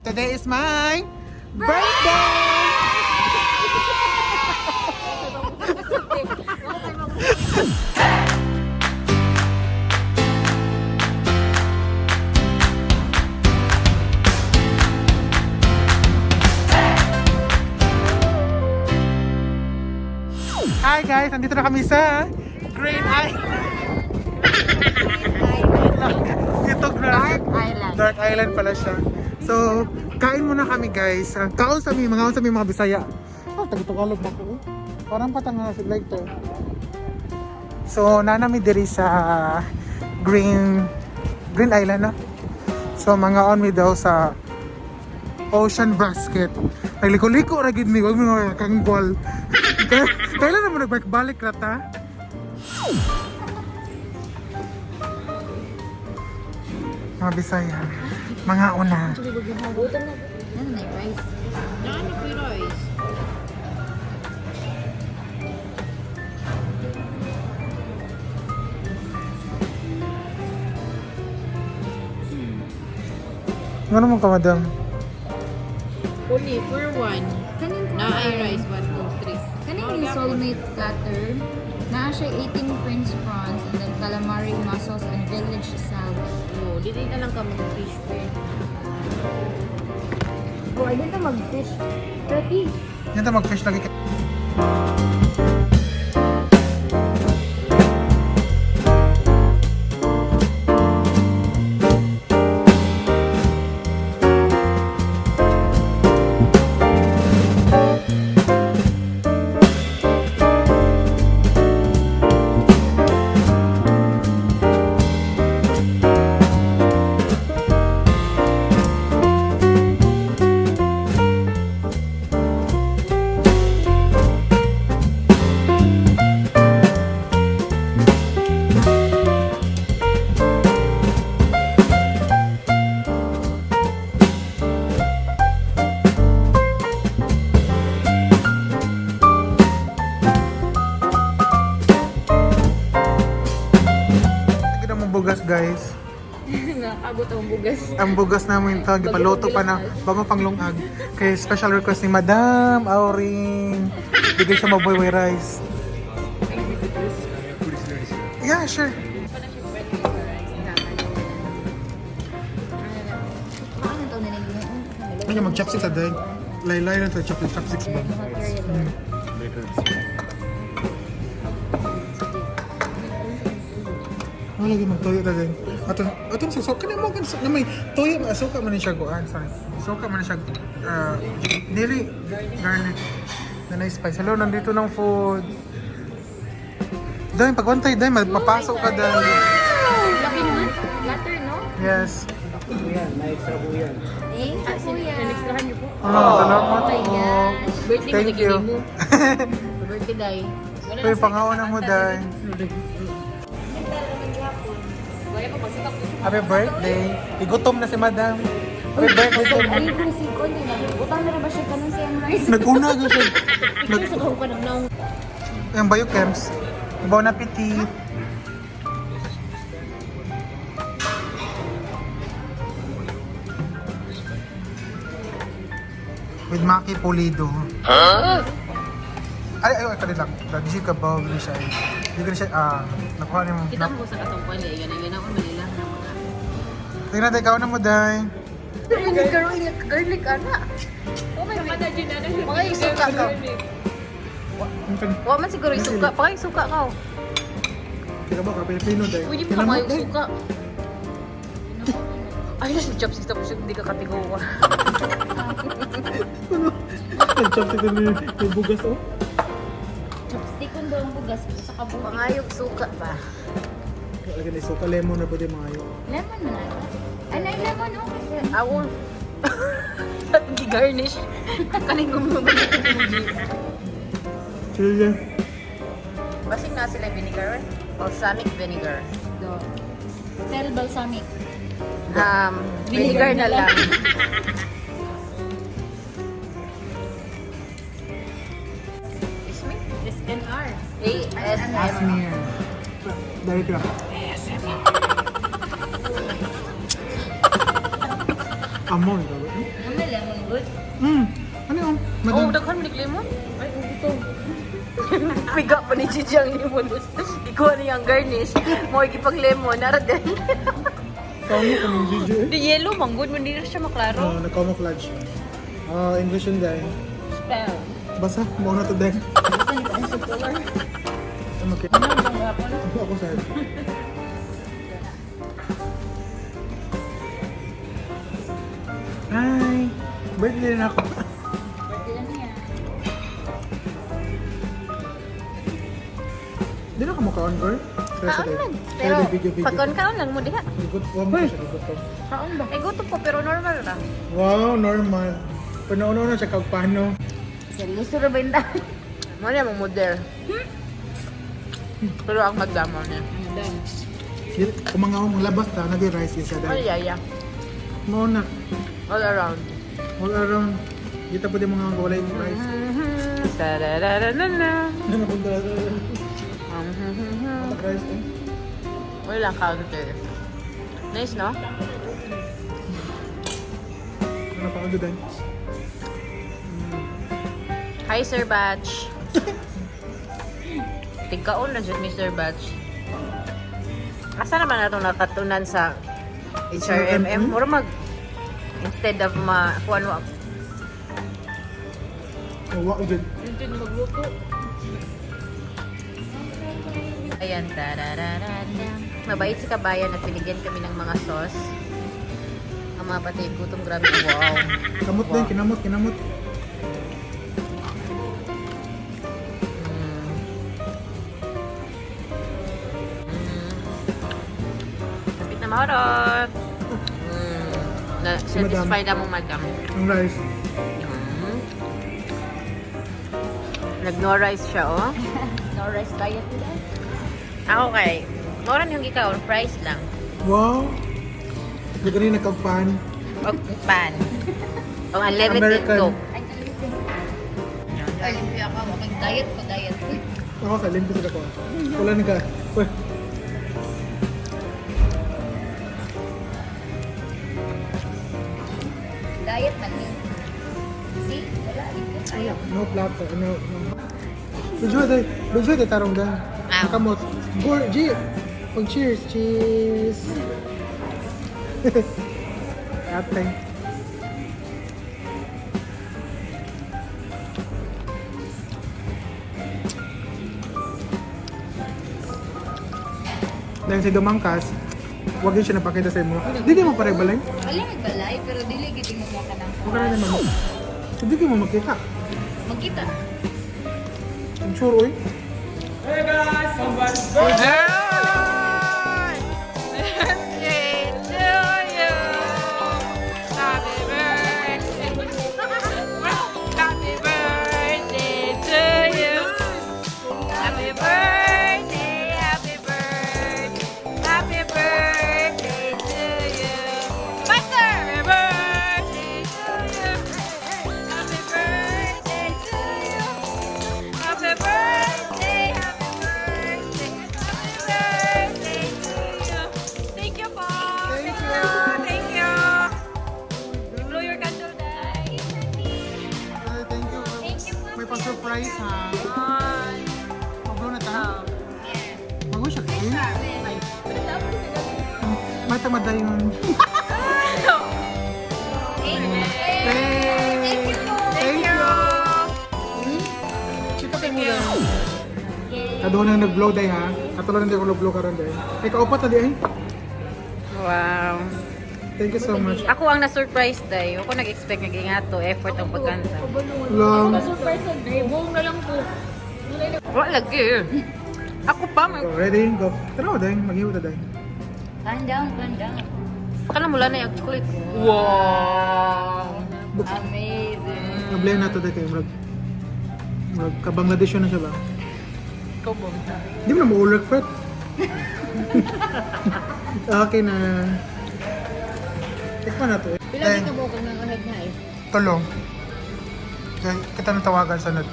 Today is my birthday! Hi guys, nandito na kami sa Green Island. Ito Dark Island. Dark Island pala siya. So, kain muna kami guys. Kaon sa mga Bisaya. Oh, Tagalog na ko. Parang patanga na like to. So, nanami diri sa Green Island na. So, mga on me daw sa ocean basket. Nagliko-liko ra gid mi, wag mo nga kanggol. Kailan naman nagbalik rata? Mga Bisaya, mga una. Ano na yung rice? Ano po yung rice? Ano mo ka, madam? Only for one. Kanin ko Na ay rice, 1, 2, 3. Kanin yung soulmate platter. Naa siya 18 French prawns and then calamari mussels and village salad. No, dito na lang kami fish bread. Oh, I didn't mag-fish. Pretty. Yan ta mag-fish lagi. Bugas guys. Nakabot ang bugas. Ang bugas namin ito, gipaluto pa na bago panglungag. Kay special request ni Madam Auring. Bigay siya maboy rice. Yeah, sure. Paano ito na Ano yung mag-chopsticks sa day? Laylay lang ito, chopsticks ba? Wala lagi magtuyo na din. Ato sa suka na mo kan na may tuyo suka man siya goan, sorry. Suka man siya dili garlic na nice spice. Hello, nandito ng food. Dahil pagwantay dahil mapasok ka dahil. Laki naman. Platter, no? Yes. Eh, ako yan. Nalextrahan niyo po. Salamat Oh my po. gosh. Birthday mo Thank na you. mo. Birthday day. Uy, pangauna mo dahil. Happy birthday. Igutom na si Madam. Happy birthday to Ay, kung si Kon, di na. Utang na ba siya kanong siyang rice? Nag-una ko siya. Sakaw ka ng naong. Yung biochems. Bon appetit. With Maki Pulido. Huh? Ay, kali lang. Dagi ka ba? Hindi siya. Hindi ko na siya, nakuha niyo mo. Kita mo sa katungkuan eh. Yan ako Manila. Tingnan tayo, ikaw na mo, Day. Garlic, ana. Oh my God. Mga yung suka ka. Huwag man siguro yung suka. Paka yung suka ka. Tika ba ka, Pilipino, Day? Pwede mo kamayo suka. Ay, nasa chopsticks tapos hindi ka katigawa. Nag-chopstick na yung bugas, oh. Chopstick kung doon bugas sa kabuhi. Pangayog suka ba? Lagyan na suka, lemon na pwede maayo. Lemon mo na. Ay, na lemon, oh. Awon. At gi-garnish. Kaning gumagay ko mo. Sige. Basing na sila vinegar. Balsamic vinegar. Spell balsamic. Vinegar na lang. Is me? SNR. ASMR. Asmir. Dari ka. Amon. good? Ano yun? Oh, Madam. daghan mo lemon? Ay, ito. Piga pa ni Gigi ang lemon. Ikuha niya ang garnish. Mo pang lemon. Nara din. Kamo ka ng Gigi eh. The yellow, manggod. Hindi na siya maklaro. Na-camouflage. English yun dahil. Spell. Basa, mo na to dahil. Okay. Ako sa'yo. Hi! Birthday na ako. Di na ka mukhaon, girl? Kaon lang. Pero pagkaon lang mo diha. Good po mo siya. Good po. Kaon ba? Ay, gutom ko pero normal lang. Wow, normal. Panauna na siya kag paano. Seryoso ra ba yung dahil? Mo niya mong model. Pero ang magdamaw niya. Kung mga mong labas ta, nag-rice yun siya Ay, dahil. yaya. Mo na. All around. All around. Dito po din mga walay ng rice. Ta-da-da-da-da-da. Ano po da? Rice eh. Wala counter. Nice, no? Ano pa ako dahil? Hi, Sir Batch. Tigkaon na dyan, Mr. Batch. Asa naman na itong nakatunan sa HRMM? Mura instead of kuhan mo. Wa ko dyan. Hindi magluto. Ayan, tarararada. Mabait si kabayan at binigyan kami ng mga sauce. Ang mga patay gutom, grabe. Wow. Kamot din, kinamot. Kapit na mahorot. Satisfied na mo, madam. Ang rice. Nag-no rice siya, oh. No rice diet nila. Ako kay, moran yung ikaw, price lang. Wow! Hindi ka rin nagkagpan. O pan. O unlimited American. Coke. Ay, hindi ako. Mag-diet ko, diet. Ako sa limpo sila ko. Wala na ka. Diet man yun. See? Wala. Ayaw. No plato. No. Bujua tayo tarong dahil. Ah. Nakamot. G! Pag cheers. Cheers! Atay. Dahil sa dumangkas, huwag yun siya napakita sa imo. Hindi mo pare balay. Wala nagbalay, pero dili giting mo ka ng Huwag ka na naman. Hindi ka mo makita. magkita. I'm sure, oy. Hey guys, somebody's surprise ha. Pablo na ta. Mag-wish siya kayo. Mata madayon. Thank you. Chika kayo mo lang. Kadoon nang nag-vlog day ha. Katulad hindi ko nag-vlog karon day. Ay kaupat na di ay. Wow. Thank you so much. Ako ang na-surprise day. Ako nag-expect nga nga to effort ang pagkanta. Long. Surprise on day. Buong na lang po. Wala lagi. Ako pa. Ready? Go. Tara day. Mag-iwa ta day. Calm down, calm down. Baka na mula na yung chocolate. Wow! Amazing. Mag-blend na to day kayo. Ka-Bangladesh na siya ba? Ikaw ba? Hindi mo na ma-work fret. Okay na. Tikman na to eh. Pilagi ka mo kung nangahead na eh. Tulong. Kita na tawagan sunod.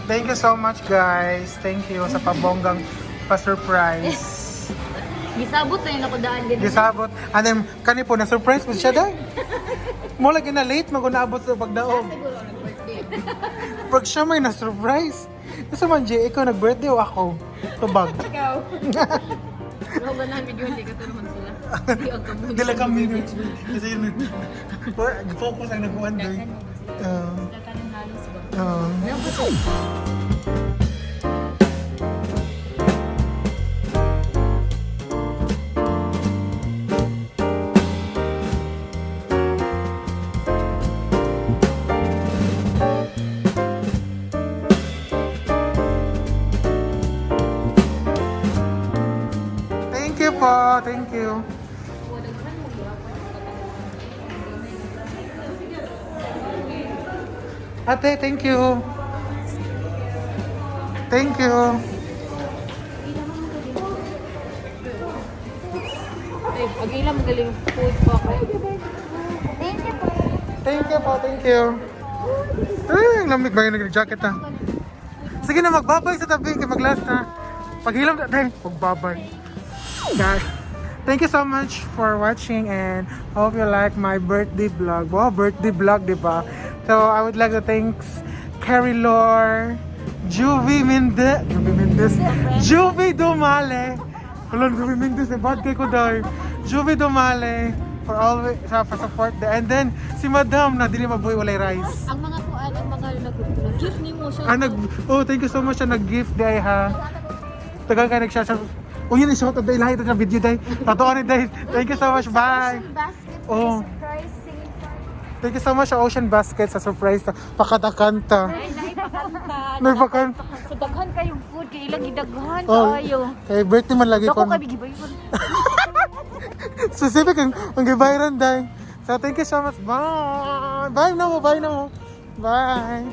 Thank you so much guys. Thank you sa pabonggang pa-surprise. Gisabot na yun ako daan din. Gisabot. And then, kani po, na-surprise po siya dahil. Mula na late, mag-unaabot sa pagdaog. Siguro nag-birthday. Pag siya may na-surprise. Gusto man, Jay, ikaw nag-birthday o ako? Tubag. Ikaw. Pero ba namin video, hindi ka to naman sila. Hindi ang kamunin. Dila kami. Kasi yun, focus ang nag-uwan doon. Tatanong halos ba? Thank you po. Thank you. Ate, thank you. Thank you. Pag ilang magaling food po ako. Thank you po, thank you. Ay, ang lamig ba yung nag-jacket ha? Sige na, magbabay sa tabi, kaya mag-last na. Paghilam na, dahil, magbabay. Guys, thank you so much for watching and hope you like my birthday vlog. Wow, birthday vlog, di ba? So, I would like to thank Carrie Lore, Juvie Dumale. Hello, Juvie Mendez, eh, bad kay ko dahil. Juvie Dumale, for always, for support there. And then, si Madam na dili mabuhay walay rice. Ang mga kuan, ang mga nag-gift ni mo siya. Thank you so much siya nag-gift day ha. Tagal ka nagsasya. Yun yung shoutout dahil lahat na video dahil. Totoo ni dahil. Thank you so much. Bye. Basket Oh. surprise singing party. Thank you so much sa Ocean Basket sa surprise. Pakatakanta. Ay, naipakanta. Naipakanta. So, daghan kayong food. Kaya ilang idaghan Oh, kayo. kay birthday man lagi Dako ko. kami gibayon. Specific ang gibayran dahil. So thank you so much. Bye. Bye na mo. Bye.